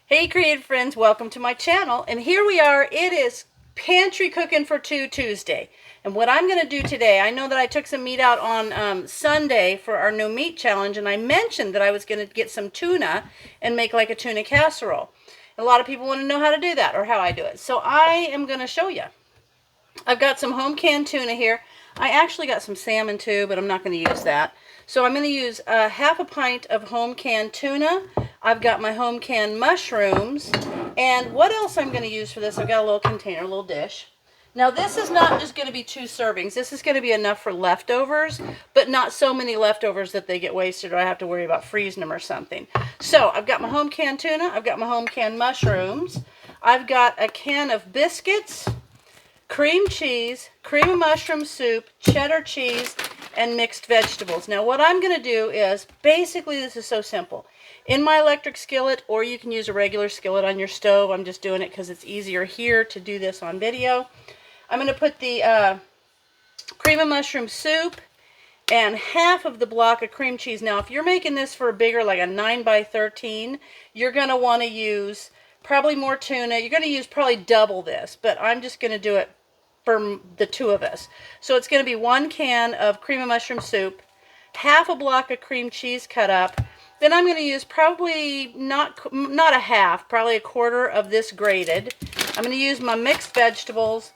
Hey creative friends, welcome to my channel, and here we are. It is Pantry Cooking for Two Tuesday, and what I'm going to do today, I know that I took some meat out on Sunday for our no meat challenge, and I mentioned that I was going to get some tuna and make like a tuna casserole. A lot of people want to know how to do that or how I do it, so I am going to show you. I've got some home canned tuna here. I actually got some salmon too, but I'm not going to use that. So I'm going to use half a pint of home canned tuna. I've got my home canned mushrooms. And what else I'm going to use for this? I've got a little container, a little dish. Now this is not just going to be 2 servings. This is going to be enough for leftovers, but not so many leftovers that they get wasted or I have to worry about freezing them or something. So I've got my home canned tuna. I've got my home canned mushrooms. I've got a can of biscuits, cream cheese, cream of mushroom soup, cheddar cheese, and mixed vegetables. Now what I'm going to do is, basically this is so simple. In my electric skillet, or you can use a regular skillet on your stove. I'm just doing it because it's easier here to do this on video. I'm going to put the cream of mushroom soup and half of the block of cream cheese. Now if you're making this for a bigger, like a 9 by 13, you're going to want to use probably more tuna. You're going to use probably double this, but I'm just going to do it for the 2 of us. So it's going to be 1 can of cream of mushroom soup, half a block of cream cheese cut up. Then I'm going to use probably not a half, probably a quarter of this grated. I'm going to use my mixed vegetables.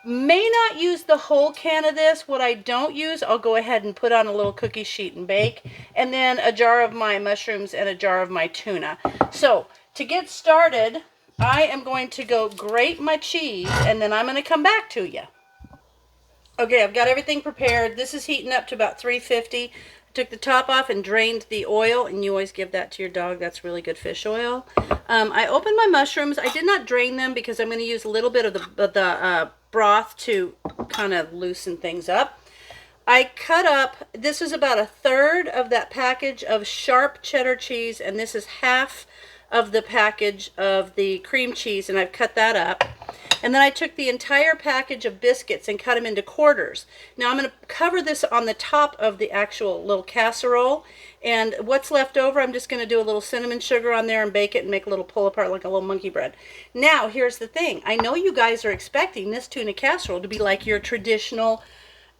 May not use the whole can of this. What I don't use, I'll go ahead and put on a little cookie sheet and bake. And then a jar of my mushrooms and a jar of my tuna. So to get started, I am going to go grate my cheese, and then I'm going to come back to you. Okay, I've got everything prepared. This is heating up to about 350. I took the top off and drained the oil, and you always give that to your dog. That's really good fish oil. I opened my mushrooms. I did not drain them because I'm going to use a little bit of the broth to kind of loosen things up. I cut up, this is about 1/3 of that package of sharp cheddar cheese, and this is half of the package of the cream cheese, and I've cut that up. And then I took the entire package of biscuits and cut them into quarters. Now I'm going to cover this on the top of the actual little casserole, and what's left over, I'm just going to do a little cinnamon sugar on there and bake it and make a little pull apart like a little monkey bread. Now here's the thing. I know you guys are expecting this tuna casserole to be like your traditional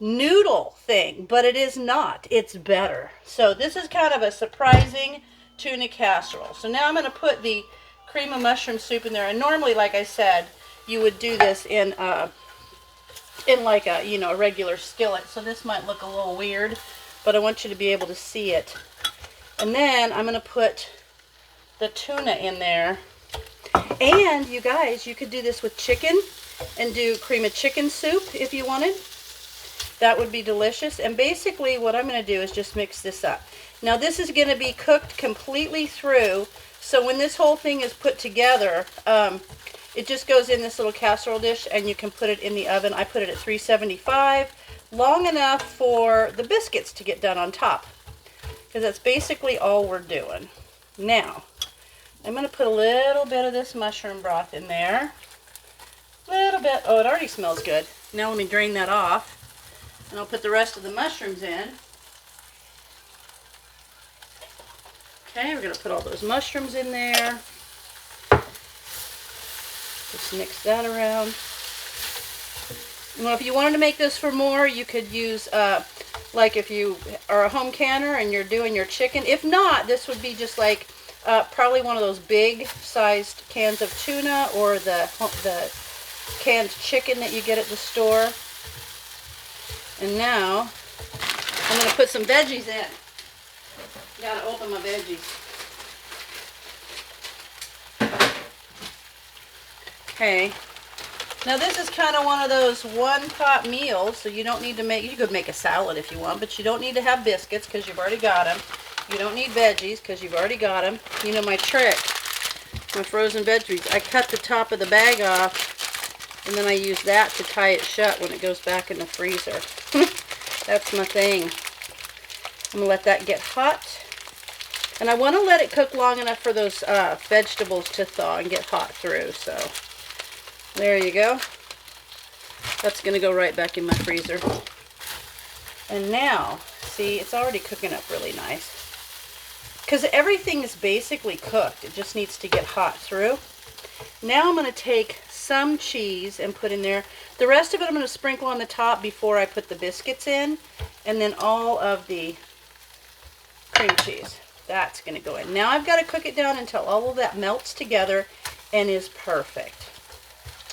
noodle thing, but it is not. It's better. So this is kind of a surprising tuna casserole. So now I'm going to put the cream of mushroom soup in there, and normally, like I said, you would do this in like a, you know, a regular skillet. So this might look a little weird, but I want you to be able to see it. And then I'm going to put the tuna in there. And you guys, you could do this with chicken and do cream of chicken soup if you wanted. That would be delicious. And basically what I'm going to do is just mix this up. Now this is going to be cooked completely through, so when this whole thing is put together, it just goes in this little casserole dish and you can put it in the oven. I put it at 375, long enough for the biscuits to get done on top, because that's basically all we're doing. Now I'm going to put a little bit of this mushroom broth in there. A little bit. Oh, it already smells good. Now let me drain that off. And I'll put the rest of the mushrooms in. Okay, we're going to put all those mushrooms in there. Just mix that around. Well, if you wanted to make this for more, you could use, like if you are a home canner and you're doing your chicken. If not, this would be just like probably one of those big sized cans of tuna, or the canned chicken that you get at the store. And now I'm going to put some veggies in. Got to open my veggies. Okay. Now this is kind of one of those one-pot meals, so you don't need to make, you could make a salad if you want, but you don't need to have biscuits because you've already got them. You don't need veggies because you've already got them. You know my trick, my frozen veggies. I cut the top of the bag off, and then I use that to tie it shut when it goes back in the freezer. That's my thing. I'm going to let that get hot. And I want to let it cook long enough for those vegetables to thaw and get hot through. So there you go. That's going to go right back in my freezer. And now, see, it's already cooking up really nice. because everything is basically cooked. It just needs to get hot through. Now I'm going to take some cheese and put in there. The rest of it I'm going to sprinkle on the top before I put the biscuits in. And then all of the cream cheese. That's going to go in. Now I've got to cook it down until all of that melts together and is perfect.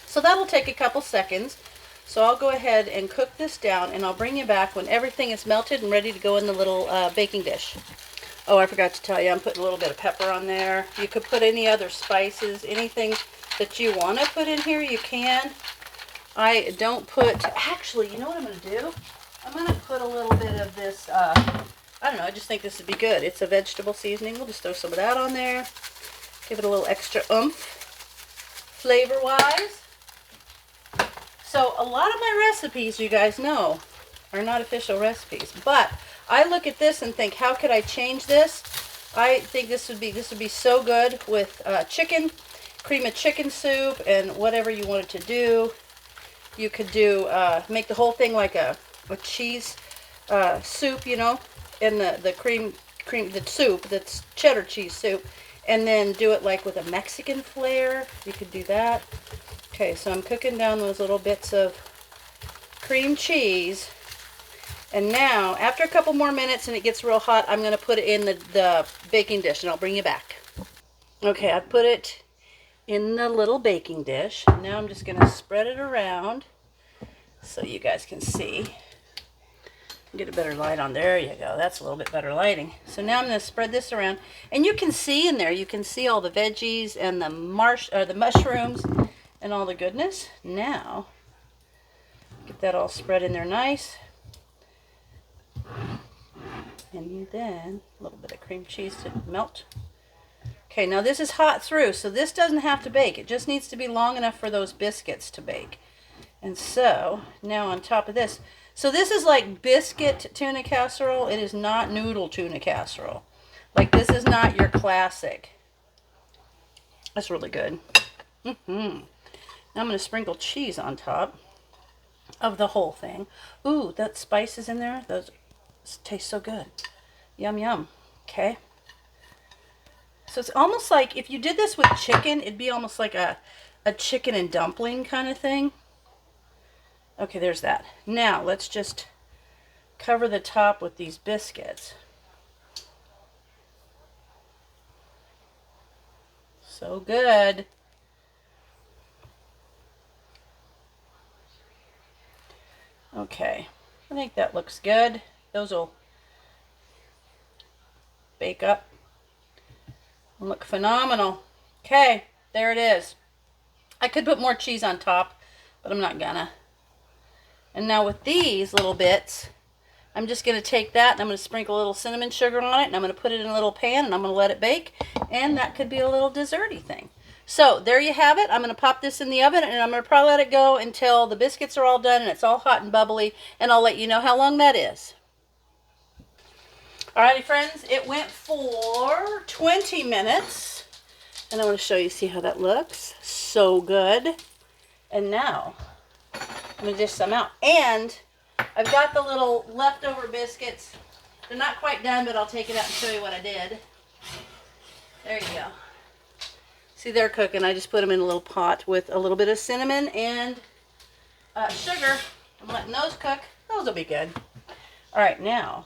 So that'll take a couple seconds. So I'll go ahead and cook this down, and I'll bring you back when everything is melted and ready to go in the little baking dish. Oh, I forgot to tell you, I'm putting a little bit of pepper on there. You could put any other spices, anything that you want to put in here, you can. I don't put, actually, you know what I'm going to do? I'm going to put a little bit of this, I don't know, I just think this would be good. It's a vegetable seasoning. We'll just throw some of that on there. Give it a little extra oomph, flavor-wise. So a lot of my recipes, you guys know, are not official recipes. But I look at this and think, how could I change this? I think this would be so good with chicken, cream of chicken soup, and whatever you wanted to do. You could do make the whole thing like a cheese soup, you know, and the soup that's cheddar cheese soup, and then do it like with a Mexican flair. You could do that. Okay, so I'm cooking down those little bits of cream cheese. And now, after a couple more minutes and it gets real hot, I'm going to put it in the baking dish, and I'll bring you back. Okay, I put it in the little baking dish. Now I'm just going to spread it around so you guys can see. Get a better light on. There you go. That's a little bit better lighting. So now I'm going to spread this around. And you can see in there, you can see all the veggies and the mushrooms and all the goodness. Now, get that all spread in there nice. And then a little bit of cream cheese to melt. Okay, now this is hot through, so this doesn't have to bake. It just needs to be long enough for those biscuits to bake. And so, now on top of this, so this is like biscuit tuna casserole. It is not noodle tuna casserole. Like, this is not your classic. That's really good. Now I'm going to sprinkle cheese on top of the whole thing. Ooh, that spice is in there. Those taste so good. Yum, yum. Okay. So it's almost like, if you did this with chicken, it'd be almost like a chicken and dumpling kind of thing. Okay, there's that. Now, let's just cover the top with these biscuits. So good. Okay, I think that looks good. Those will bake up and look phenomenal. Okay, there it is. I could put more cheese on top, but I'm not gonna. And now with these little bits, I'm just going to take that and I'm going to sprinkle a little cinnamon sugar on it, and I'm going to put it in a little pan and I'm going to let it bake, and that could be a little desserty thing. So there you have it. I'm going to pop this in the oven, and I'm going to probably let it go until the biscuits are all done and it's all hot and bubbly, and I'll let you know how long that is. Alrighty friends, it went for 20 minutes, and I want to show you, see how that looks. So good. And now I'm going to dish some out. And I've got the little leftover biscuits. They're not quite done, but I'll take it out and show you what I did. There you go. See, they're cooking. I just put them in a little pot with a little bit of cinnamon and sugar. I'm letting those cook. Those will be good. All right, now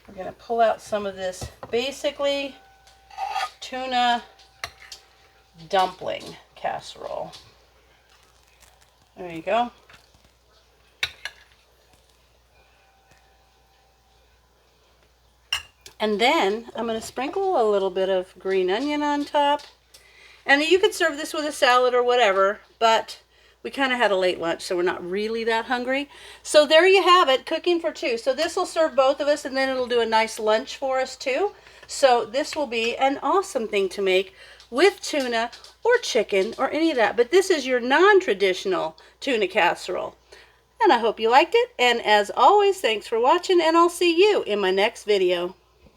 we're going to pull out some of this basically tuna dumpling casserole. There you go. And then I'm going to sprinkle a little bit of green onion on top. And you could serve this with a salad or whatever, but we kind of had a late lunch, so we're not really that hungry. So there you have it, cooking for two. So this will serve both of us, and then it'll do a nice lunch for us too. So this will be an awesome thing to make with tuna or chicken or any of that. But this is your non-traditional tuna casserole. And I hope you liked it. And as always, thanks for watching, and I'll see you in my next video.